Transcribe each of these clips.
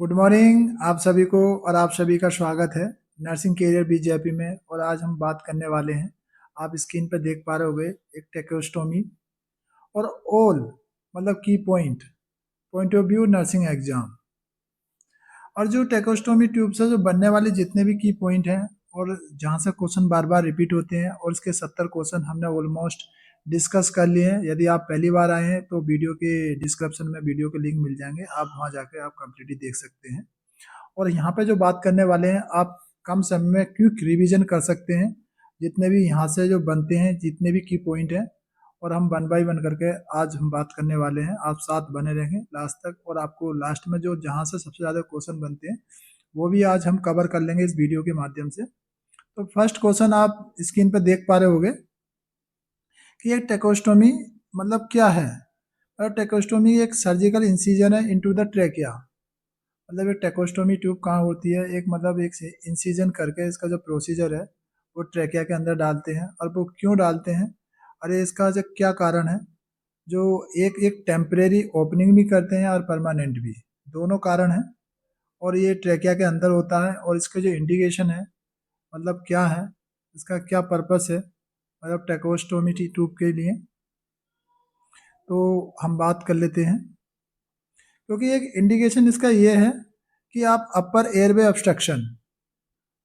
Good morning आप सभी को और आप सभी का स्वागत है नर्सिंग कैरियर बीजेपी में। और आज हम बात करने वाले हैं, आप स्क्रीन पर देख पा रहे होंगे, एक टेकोस्टोमी और ऑल मतलब की point of view nursing exam. और जो टेकोस्टोमी ट्यूब से जो बनने वाले जितने भी की पॉइंट हैं और जहाँ से क्वेश्चन बार बार रिपीट होते हैं, और इसके 70 क्वेश्चन हमने ऑलमोस्ट डिस्कस कर लिए हैं। यदि आप पहली बार आए हैं तो वीडियो के डिस्क्रिप्शन में वीडियो के लिंक मिल जाएंगे, आप वहाँ जाकर आप कंप्लीटली देख सकते हैं। और यहाँ पे जो बात करने वाले हैं, आप कम समय में क्विक रिवीजन कर सकते हैं जितने भी यहाँ से जो बनते हैं, जितने भी की पॉइंट हैं। और हम वन बाय वन करके आज हम बात करने वाले हैं, आप साथ बने रहेंगे लास्ट तक। और आपको लास्ट में जो जहाँ से सबसे ज़्यादा क्वेश्चन बनते हैं वो भी आज हम कवर कर लेंगे इस वीडियो के माध्यम से। तो फर्स्ट क्वेश्चन आप स्क्रीन पर देख पा रहे होंगे कि एक टेकोस्टोमी मतलब क्या है। और टेकोस्टोमी एक सर्जिकल इंसिजन है इनटू द ट्रेकिया। मतलब एक टेकोस्टोमी ट्यूब कहाँ होती है, एक मतलब एक इंसिजन करके इसका जो प्रोसीजर है वो ट्रेकिया के अंदर डालते हैं। और वो क्यों डालते हैं, अरे इसका जो क्या कारण है, जो एक एक टेम्परेरी ओपनिंग भी करते हैं और परमानेंट भी, दोनों कारण है। और ये ट्रेकिया के अंदर होता है। और इसका जो इंडिकेशन है, मतलब क्या है, इसका क्या पर्पस है, मतलब टेकोस्टोमी ट्यूब के लिए, तो हम बात कर लेते हैं। क्योंकि एक इंडिकेशन इसका ये है कि आप अपर एयरवे ऑब्स्ट्रक्शन,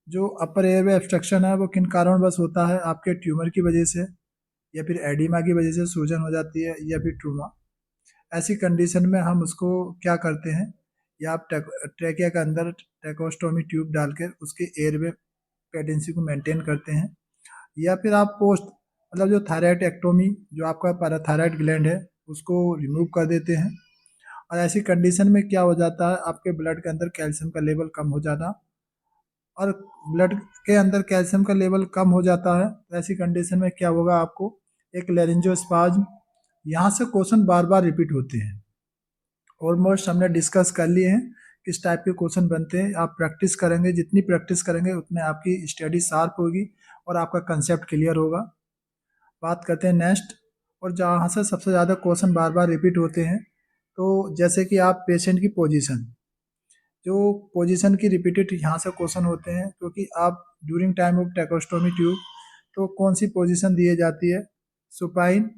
जो अपर एयरवे ऑब्स्ट्रक्शन है वो किन कारणवश होता है, आपके ट्यूमर की वजह से या फिर एडिमा की वजह से सूजन हो जाती है या फिर ट्रूमा। ऐसी कंडीशन में हम उसको क्या करते हैं, या आप ट्रेकिया के अंदर टेकोस्टोमी ट्यूब डालकर उसके एयरवे पेडेंसी को मेंटेन करते हैं। या फिर आप पोस्ट मतलब जो थायराइड एक्टोमी, जो आपका पैराथायराइड ग्लैंड है उसको रिमूव कर देते हैं। और ऐसी कंडीशन में क्या हो जाता है, आपके ब्लड के अंदर कैल्शियम का लेवल कम हो जाता, और ब्लड के अंदर कैल्शियम का लेवल कम हो जाता है तो ऐसी कंडीशन में क्या होगा, आपको एक लेरिंजोस्पाज्म, यहाँ से क्वेश्चन बार बार रिपीट होते हैं। ऑलमोस्ट हमने डिस्कस कर लिए हैं किस टाइप के क्वेश्चन बनते हैं। आप प्रैक्टिस करेंगे, जितनी प्रैक्टिस करेंगे उतने आपकी स्टडी शार्प होगी और आपका कंसेप्ट क्लियर होगा। बात करते हैं नेक्स्ट, और जहाँ से सबसे ज़्यादा क्वेश्चन बार बार रिपीट होते हैं, तो जैसे कि आप पेशेंट की पोजीशन, जो पोजीशन की रिपीटेड यहाँ से क्वेश्चन होते हैं। क्योंकि आप ड्यूरिंग टाइम ऑफ टेकोस्टोमी ट्यूब तो कौन सी पोजीशन दी जाती है, supine,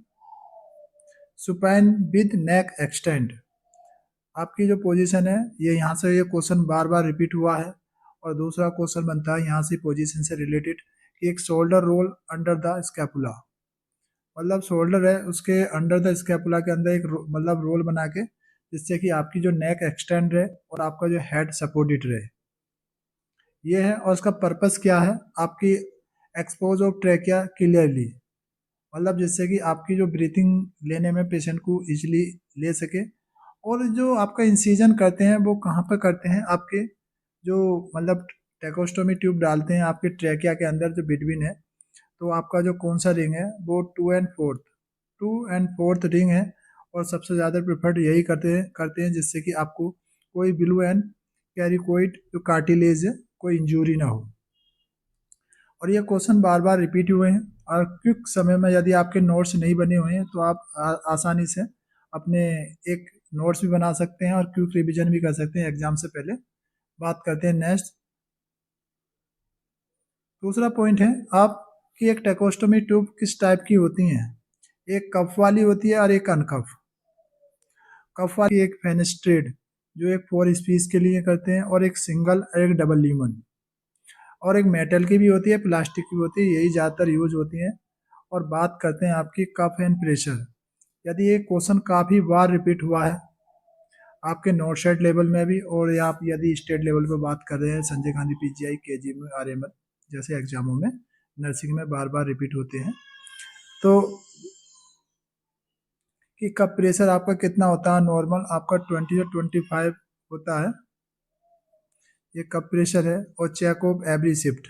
supine with neck extend, आपकी जो पोजीशन है ये यहाँ से ये क्वेश्चन बार बार रिपीट हुआ है। और दूसरा क्वेश्चन बनता है यहाँ से पोजीशन से रिलेटेड कि एक shoulder roll under the scapula, मतलब शोल्डर है उसके अंडर द स्कैपुला के अंदर एक मतलब रोल बना के, जिससे कि आपकी जो नेक एक्सटेंड रहे और आपका जो हेड सपोर्टेड रहे, ये है। और उसका पर्पस क्या है, आपकी एक्सपोज ऑफ ट्रेकिया क्लियरली, मतलब जिससे कि आपकी जो ब्रीथिंग लेने में पेशेंट को इजीली ले सके। और जो आपका इंसिजन करते हैं वो कहाँ पर करते हैं, आपके जो मतलब टेकोस्टोमी ट्यूब डालते हैं आपके ट्रेकिया के अंदर जो बिटवीन है, तो आपका जो कौन सा रिंग है वो टू एंड फोर्थ रिंग है। और सबसे ज़्यादा प्रेफर्ड यही करते हैं जिससे कि आपको कोई बिलो एंड कैरिकोइड जो कार्टिलेज है कोई इंजूरी ना हो। और ये क्वेश्चन बार बार रिपीट हुए हैं। और क्विक समय में यदि आपके नोट्स नहीं बने हुए हैं तो आप आसानी से अपने एक नोट्स भी बना सकते हैं और क्विक रिवीजन भी कर सकते हैं एग्जाम से पहले। बात करते हैं नेक्स्ट, दूसरा पॉइंट है आपकी एक टेकोस्टोमी ट्यूब किस टाइप की होती हैं, एक कफ वाली होती है और एक अनकफ। कफ वाली एक फेनेस्ट्रेड, जो एक 4 स्पीस के लिए करते हैं, और एक सिंगल और एक डबल ल्यूमन, और एक मेटल की भी होती है, प्लास्टिक की भी होती है, यही ज़्यादातर यूज होती हैं। और बात करते हैं आपकी कफ एंड प्रेशर, यदि ये क्वेश्चन काफ़ी बार रिपीट हुआ है आपके नोट शेट लेवल में भी, और या आप यदि स्टेट लेवल पे बात कर रहे हैं Sanjay Gandhi PGI KGM RML जैसे एग्जामों में, नर्सिंग में बार बार रिपीट होते हैं, तो कि कब प्रेशर आपका कितना होता है, नॉर्मल आपका 20 से 25 होता है, ये कब प्रेशर है। और चेक ऑफ एवरी शिफ्ट,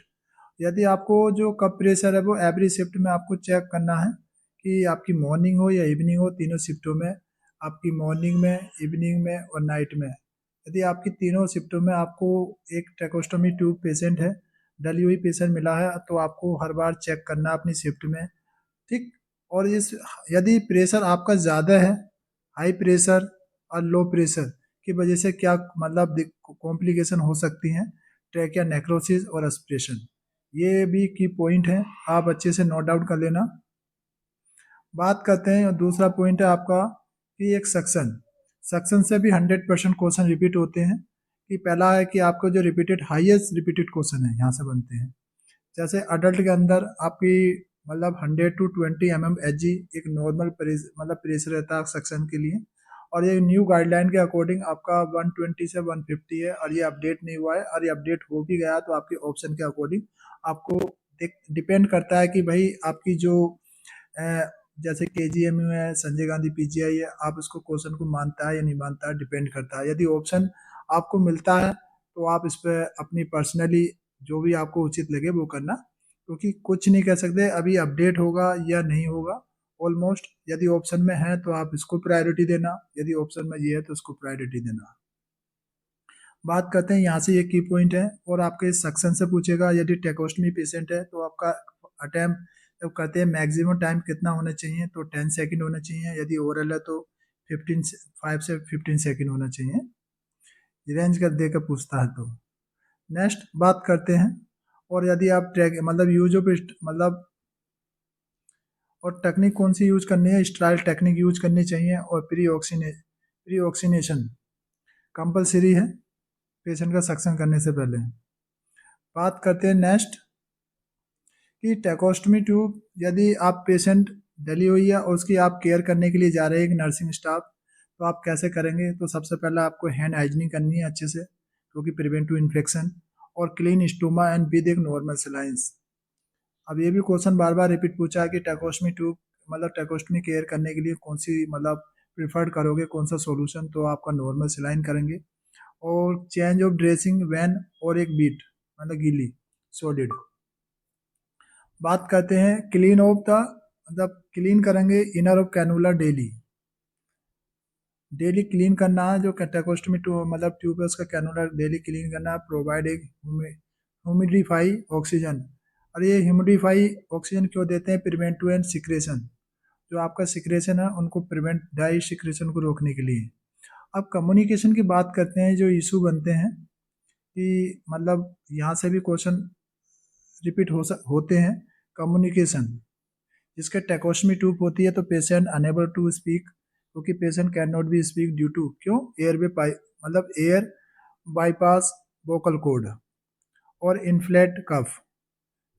यदि आपको जो कब प्रेशर है वो एवरी शिफ्ट में आपको चेक करना है कि आपकी मॉर्निंग हो या इवनिंग हो, तीनों शिफ्टों में, आपकी मॉर्निंग में, इवनिंग में और नाइट में, यदि आपकी तीनों शिफ्टों में आपको एक ट्रेकोस्टोमी ट्यूब पेशेंट है, डली हुई पेशेंट मिला है, तो आपको हर बार चेक करना अपनी शिफ्ट में, ठीक। और इस यदि प्रेशर आपका ज़्यादा है, हाई प्रेशर और लो प्रेशर की वजह से क्या मतलब कॉम्प्लिकेशन हो सकती हैं, ट्रैकिया नेक्रोसिस और एस्पिरेशन, ये भी की पॉइंट है, आप अच्छे से नोट डाउन कर लेना। बात करते हैं, दूसरा पॉइंट है आपका कि एक सक्शन से भी 100% क्वेश्चन रिपीट होते हैं। कि पहला है कि आपको जो रिपीटेड हाईएस्ट रिपीटेड क्वेश्चन है यहाँ से बनते हैं। जैसे अडल्ट के अंदर आपकी मतलब 100 to 20 mmHg एक नॉर्मल मतलब प्रेशर रहता है सक्शन के लिए, और ये न्यू गाइडलाइन के अकॉर्डिंग आपका 120 से 150 है, और ये अपडेट नहीं हुआ है, और ये अपडेट हो भी गया तो आपके ऑप्शन के अकॉर्डिंग आपको डिपेंड करता है कि भाई आपकी जो जैसे KGMU है, संजय गांधी PGI है, आप इसको क्वेश्चन को मानता है या नहीं मानता है, डिपेंड करता है। यदि ऑप्शन आपको मिलता है तो आप इस पर अपनी पर्सनली जो भी आपको उचित लगे वो करना, क्योंकि कुछ नहीं कह सकते अभी अपडेट होगा या नहीं होगा। ऑलमोस्ट यदि ऑप्शन में है तो आप इसको प्रायोरिटी देना, यदि ऑप्शन में ये है तो उसको प्रायोरिटी देना। बात करते हैं यहाँ से, ये की पॉइंट है, और आपके सक्शन से पूछेगा यदि टेकोस्टमी पेशेंट है तो आपका अटैम्प्ट जब करते हैं मैक्सिमम टाइम कितना होना चाहिए, तो 10 सेकंड होना चाहिए, यदि ओरल है तो 5 से 15 सेकंड होना चाहिए, रेंज कर देकर पूछता है तो। नेक्स्ट बात करते हैं, और यदि आप ट्रैक मतलब यूज ऑफ मतलब और टेक्निक कौन सी यूज करनी है, स्ट्राइल टेक्निक यूज करनी चाहिए, और प्री ऑक्सीनेशन कंपलसरी है पेशेंट का सक्शन करने से पहले। बात करते हैं नेक्स्ट कि टेकोस्टमी ट्यूब यदि आप पेशेंट डली हुई है और उसकी आप केयर करने के लिए जा रहे हैं एक नर्सिंग स्टाफ, तो आप कैसे करेंगे, तो सबसे पहले आपको हैंड हाइजीनिंग करनी है अच्छे से, क्योंकि प्रिवेंट टू इन्फेक्शन, और क्लीन स्टोमा एंड विद एक नॉर्मल सिलाइंस। अब ये भी क्वेश्चन बार बार रिपीट पूछा है कि टेकोस्टमी ट्यूब मतलब टेकोस्टमी केयर करने के लिए कौन सी मतलब प्रिफर्ड करोगे, कौन सा सॉल्यूशन, तो आपका नॉर्मल सिलाइन करेंगे, और चेंज ऑफ ड्रेसिंग वैन और एक बीट मतलब गीली सॉलिड। बात करते हैं क्लीन ऑफ द मतलब क्लीन करेंगे inner of cannula daily, daily clean करना है जो टेकोस्टमी मतलब ट्यूब है उसका कैनुला डेली क्लीन करना है, प्रोवाइड एक ह्यूमिडिफाई ऑक्सीजन, और ये ह्यूमिडिफाई ऑक्सीजन क्यों देते हैं, प्रिवेंट टू एंड सिक्रेशन, जो आपका सिक्रेशन है उनको प्रिवेंट डाई सिक्रेशन को रोकने के लिए। अब कम्युनिकेशन की बात करते हैं, जो इशू बनते हैं कि मतलब यहाँ से भी क्वेश्चन रिपीट होते हैं। कम्युनिकेशन जिसके टेकोस्टमी ट्यूब होती है तो पेशेंट अनेबल टू स्पीक, क्योंकि patient can not be speak due to क्यों, एयरवे मतलब एयर बाईपास वोकल कॉर्ड और inflate cuff.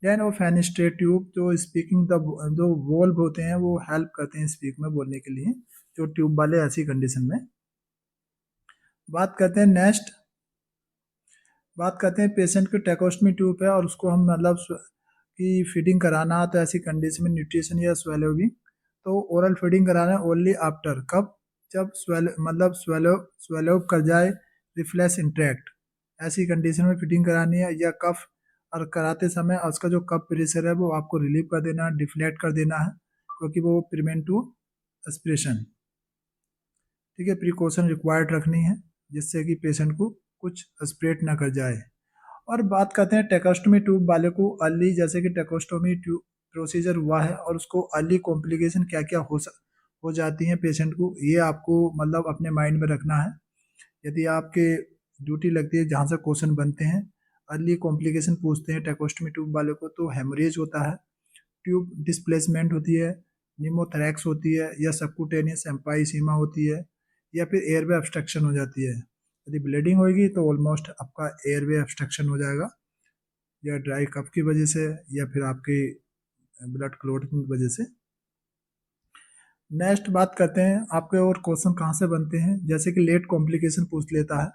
Then off fenestrate tube जो स्पीकिंग द जो वोल्व होते हैं वो हेल्प करते हैं स्पीक में बोलने के लिए, जो ट्यूब वाले ऐसी कंडीशन में। बात करते हैं नेक्स्ट, बात करते हैं पेशेंट की टेकोस्टमी ट्यूब है और उसको हम मतलब की फीडिंग कराना, तो ऐसी कंडीशन में न्यूट्रिशन या स्वेलोविंग, तो ओरल फीडिंग कराना है ओनली आफ्टर, कब, जब मतलब स्वेलो कर जाए रिफ्लेक्स इंट्रैक्ट, ऐसी कंडीशन में फीडिंग करानी है, या कफ और कराते समय उसका जो कफ प्रेशर है वो आपको रिलीव कर देना है, डिफ्लेक्ट कर देना है, क्योंकि वो प्रिवेंट टू एस्पिरेशन। ठीक है, प्रिकॉशन रिक्वायर्ड रखनी है जिससे कि पेशेंट को कुछ एस्पिरेट ना कर जाए। और बात करते हैं टेकोस्टमी ट्यूब वाले को अर्ली, जैसे कि टेकोस्टमी ट्यूब प्रोसीजर हुआ है और उसको अर्ली कॉम्प्लिकेशन क्या क्या हो जाती हैं पेशेंट को, ये आपको मतलब अपने माइंड में रखना है। यदि आपके ड्यूटी लगती है जहाँ से क्वेश्चन बनते हैं, अर्ली कॉम्प्लिकेशन पूछते हैं टेकोस्टमी ट्यूब वाले को, तो हेमरेज होता है, ट्यूब डिस्प्लेसमेंट होती है, निमोथेरैक्स होती है, या सबक्यूटेनियस एम्पाइसीमा होती है, या फिर एयरवे ऑब्स्ट्रक्शन हो जाती है। यदि ब्लीडिंग होगी तो ऑलमोस्ट आपका एयरवे ऑब्स्ट्रक्शन हो जाएगा, या ड्राई कफ की वजह से, या फिर आपकी ब्लड क्लॉटिंग की वजह से। नेक्स्ट बात करते हैं आपके और क्वेश्चन कहाँ से बनते हैं, जैसे कि लेट कॉम्प्लिकेशन पूछ लेता है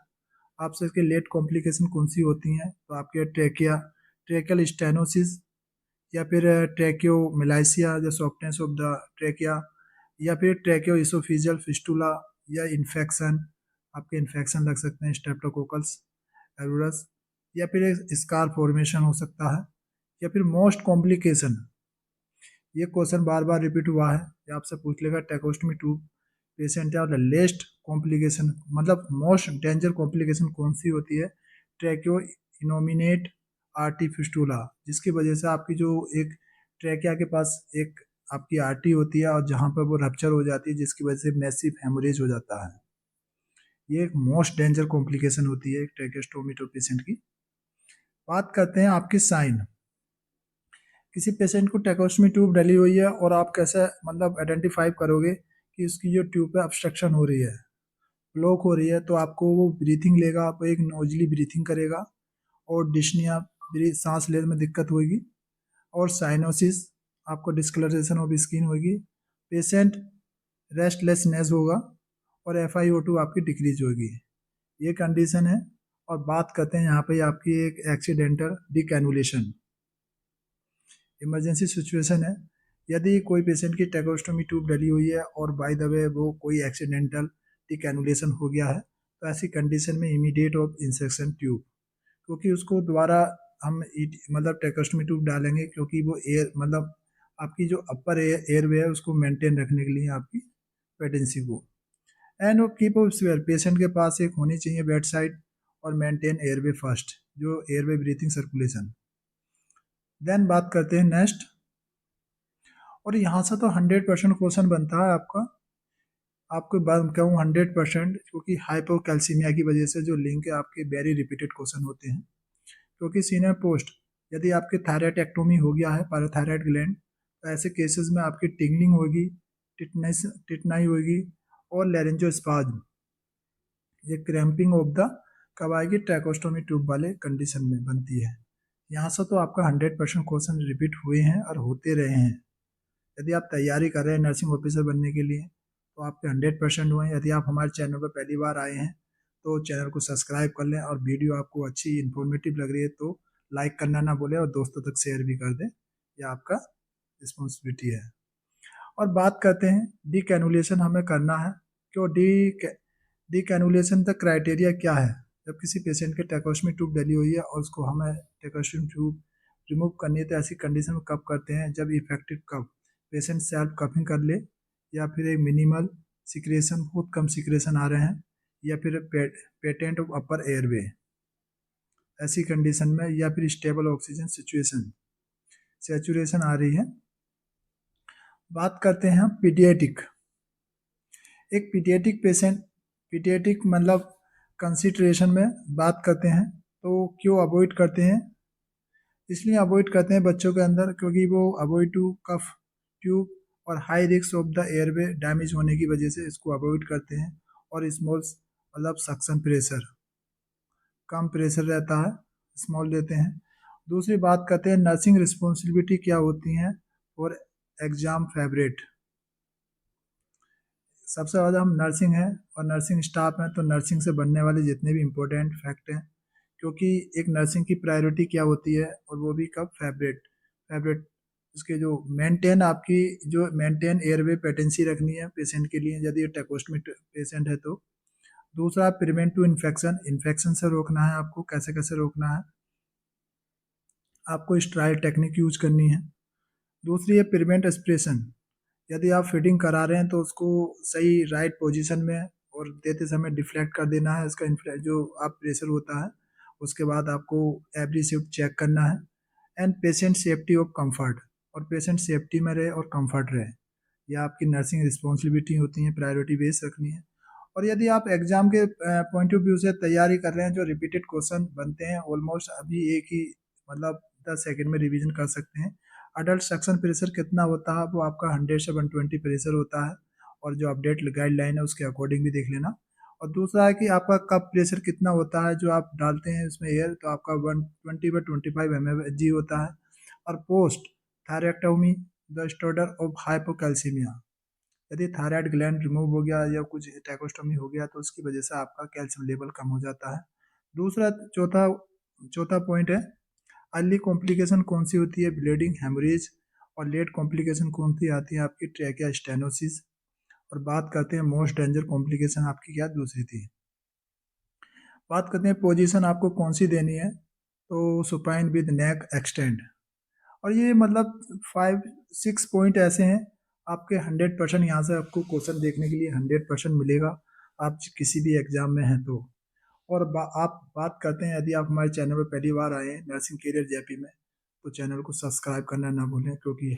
आपसे, इसके लेट कॉम्प्लिकेशन कौन सी होती हैं, तो आपके ट्रेकिया ट्रेकियल स्टेनोसिस, या फिर ट्रैकियोमिलाइसिया जो सॉफ्टनेस ऑफ द ट्रैकिया, या फिर ट्रैकियो इसोफिजियल फिस्टुला, या इन्फेक्शन, आपके इन्फेक्शन लग सकते हैं स्ट्रेप्टोकोकल्स एरुरस, या फिर स्कार फॉर्मेशन हो सकता है, या फिर मोस्ट कॉम्प्लिकेशन, ये क्वेश्चन बार बार रिपीट हुआ है, ये आपसे पूछ लेगा टेकोस्टमी ट्यूब पेशेंट है और लेस्ट कॉम्प्लिकेशन मतलब मोस्ट डेंजर कॉम्प्लिकेशन कौन सी होती है, ट्रैकियो इनोमिनेट आर्टी फिस्टुला, जिसकी वजह से आपकी जो एक ट्रैकिया के पास एक आपकी आर्टी होती है और जहाँ पर वो रप्चर हो जाती है जिसकी वजह से मैसिव हेमोरेज हो जाता है। ये एक मोस्ट डेंजर कॉम्प्लिकेशन होती है एक ट्रैकेस्टोमी पेशेंट की। बात करते हैं आपकी साइन। किसी पेशेंट को ट्रैकेस्टोमी ट्यूब डली हुई है और आप कैसे मतलब आइडेंटिफाई करोगे कि उसकी जो ट्यूब पे ऑब्स्ट्रक्शन हो रही है, ब्लॉक हो रही है, तो आपको वो ब्रीथिंग लेगा, आपको एक नोजली ब्रीथिंग करेगा और डिस्निया, सांस लेने में दिक्कत होगी, और साइनोसिस, आपको डिस्कलरेशन ऑफ स्किन होगी, पेशेंट रेस्टलेसनेस होगा और FiO2 आपकी डिक्रीज होगी। ये कंडीशन है। और बात करते हैं यहाँ पे आपकी एक एक्सीडेंटल डिकैनुलेशन, इमरजेंसी सिचुएशन है। यदि कोई पेशेंट की ट्रैकेस्टोमी ट्यूब डली हुई है और बाय द वे वो कोई एक्सीडेंटल डिकैनुलेशन हो गया है, तो ऐसी कंडीशन में इमीडिएट ऑफ इंसेक्शन ट्यूब, क्योंकि उसको दोबारा हम मतलब ट्रैकेस्टोमी ट्यूब डालेंगे, क्योंकि वो एयर मतलब आपकी जो अपर एयरवे है उसको मेंटेन रखने के लिए आपकी पेटेंसी को। एंड कीप स्वेयर, पेशेंट के पास एक होनी चाहिए बेड साइड और मेंटेन एयरवे फर्स्ट, जो एयरवे ब्रीथिंग सर्कुलेशन। देन बात करते हैं नेक्स्ट, और यहाँ से तो 100% क्वेश्चन बनता है आपका, आपको बात कहूँ 100%, क्योंकि हाइपोकैल्सीमिया की वजह से जो लिंक है आपके वेरी रिपीटेड क्वेश्चन होते हैं। क्योंकि सीनियर पोस्ट, यदि आपके थायराइडेक्टोमी हो गया है पैराथायराइड ग्लैंड, तो ऐसे केसेस में आपकी टिंगलिंग होगी, टिटनाई होगी और लैरिंजोस्पाज्म, ये क्रैम्पिंग ऑफ द कब आएगी, ट्रैकोस्टोमी ट्यूब वाले कंडीशन में बनती है। यहाँ से तो आपका 100% क्वेश्चन रिपीट हुए हैं और होते रहे हैं। यदि आप तैयारी कर रहे हैं नर्सिंग ऑफिसर बनने के लिए, तो आपके 100% हुए हैं। यदि आप हमारे चैनल पर पहली बार आए हैं तो चैनल को सब्सक्राइब कर लें, और वीडियो आपको अच्छी इन्फॉर्मेटिव लग रही है तो लाइक करना ना भूलें और दोस्तों तक शेयर भी कर दें, यह आपका रिस्पॉन्सिबिलिटी है। और बात करते हैं डी कैनुलेशन हमें करना है, क्यों डी कैनुलेशन का क्राइटेरिया क्या है। जब किसी पेशेंट के ट्रैकोस्टोमी ट्यूब डली हुई है और उसको हमें ट्रैकोस्टोमी ट्यूब रिमूव करनी है, तो ऐसी कंडीशन में कब करते हैं, जब इफेक्टिव कब पेशेंट सेल्फ कफिंग कर ले, या फिर एक मिनिमल सिक्रेशन, बहुत कम सिक्रेशन आ रहे हैं, या फिर पेटेंट ऑफ अपर एयरवे, ऐसी कंडीशन में, या फिर स्टेबल ऑक्सीजन सिचुएशन, सैचुरेशन आ रही है। बात करते हैं पीडियाट्रिक। एक पीडियाट्रिक पेशेंट, पीडियाट्रिक मतलब कंसिडरेशन में बात करते हैं तो क्यों अवॉइड करते हैं, इसलिए अवॉइड करते हैं बच्चों के अंदर, क्योंकि वो अवॉइड टू कफ ट्यूब और high risk of the airway damage होने की वजह से इसको अवॉइड करते हैं। और स्मॉल मतलब सक्शन प्रेशर, कम प्रेशर रहता है, स्मॉल देते हैं। दूसरी बात करते हैं नर्सिंग रिस्पॉन्सिबिलिटी क्या होती हैं और एग्जाम फेवरेट। सबसे ज़्यादा हम नर्सिंग हैं और नर्सिंग स्टाफ हैं, तो नर्सिंग से बनने वाले जितने भी इम्पोर्टेंट फैक्ट हैं, क्योंकि एक नर्सिंग की प्रायोरिटी क्या होती है, और वो भी कब, फेवरेट। फेवरेट उसके जो मेंटेन, आपकी जो मेंटेन एयरवे पेटेंसी रखनी है पेशेंट के लिए, यदि ट्रैकोस्टोमी पेशेंट है तो। दूसरा प्रिवेंट टू इन्फेक्शन, इन्फेक्शन से रोकना है आपको, कैसे कैसे रोकना है, आपको स्ट्राइल टेक्निक यूज करनी है। दूसरी है प्रिवेंट एस्पिरेशन, यदि आप फीडिंग करा रहे हैं तो उसको सही राइट पोजीशन में और देते समय डिफ्लेक्ट कर देना है, इसका जो आप प्रेशर होता है, उसके बाद आपको एवरी शिफ्ट चेक करना है। And patient safety of comfort, और पेशेंट सेफ्टी में रहे और कंफर्ट रहे, यह आपकी नर्सिंग रिस्पॉन्सिबिलिटी होती है, प्रायोरिटी बेस रखनी है। और यदि आप एग्जाम के पॉइंट ऑफ व्यू से तैयारी कर रहे हैं, जो रिपीटेड क्वेश्चन बनते हैं ऑलमोस्ट, अभी एक ही मतलब 10 सेकेंड में रिवीजन कर सकते हैं। अडल्ट सक्शन प्रेशर कितना होता है, वो आपका 100 से 120 प्रेशर होता है, और जो अपडेट गाइडलाइन है उसके अकॉर्डिंग भी देख लेना। और दूसरा है कि आपका कप प्रेशर कितना होता है जो आप डालते हैं उसमें एयर, तो आपका 120/25 mg होता है। और पोस्ट थायरेक्टोमी द स्टोडर ऑफ हाइपोकैल्सीमिया, यदि थायराइड ग्लैंड रिमूव हो गया या कुछ ट्रैकोस्टोमी हो गया तो उसकी वजह से आपका कैल्शियम लेवल कम हो जाता है। दूसरा चौथा चौथा पॉइंट है अर्ली कॉम्प्लिकेशन कौन सी होती है, ब्लीडिंग, हेमोरेज। और लेट कॉम्प्लिकेशन कौन सी आती है, आपकी ट्रैकिया स्टेनोसिस। और बात करते हैं मोस्ट डेंजर कॉम्प्लिकेशन आपकी क्या दूसरी थी। बात करते हैं पोजीशन आपको कौन सी देनी है, तो सुपाइन विद नेक एक्सटेंड। और ये मतलब 5-6 पॉइंट ऐसे हैं, आपके 100% यहाँ से आपको क्वेश्चन देखने के लिए 100% मिलेगा, आप किसी भी एग्जाम में हैं तो। और आप बात करते हैं, यदि आप हमारे चैनल पर पहली बार आए हैं नर्सिंग करियर जेपी में, तो चैनल को सब्सक्राइब करना ना भूलें, क्योंकि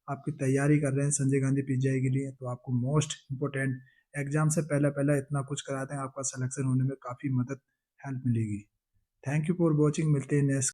आपकी तैयारी कर रहे हैं संजय गांधी पीजीआई के लिए, तो आपको मोस्ट इम्पोर्टेंट एग्ज़ाम से पहले-पहले इतना कुछ करा दें, आपका सिलेक्शन होने में काफ़ी मदद हेल्प मिलेगी। थैंक यू फॉर वॉचिंग, मिलते हैं नेक्स्ट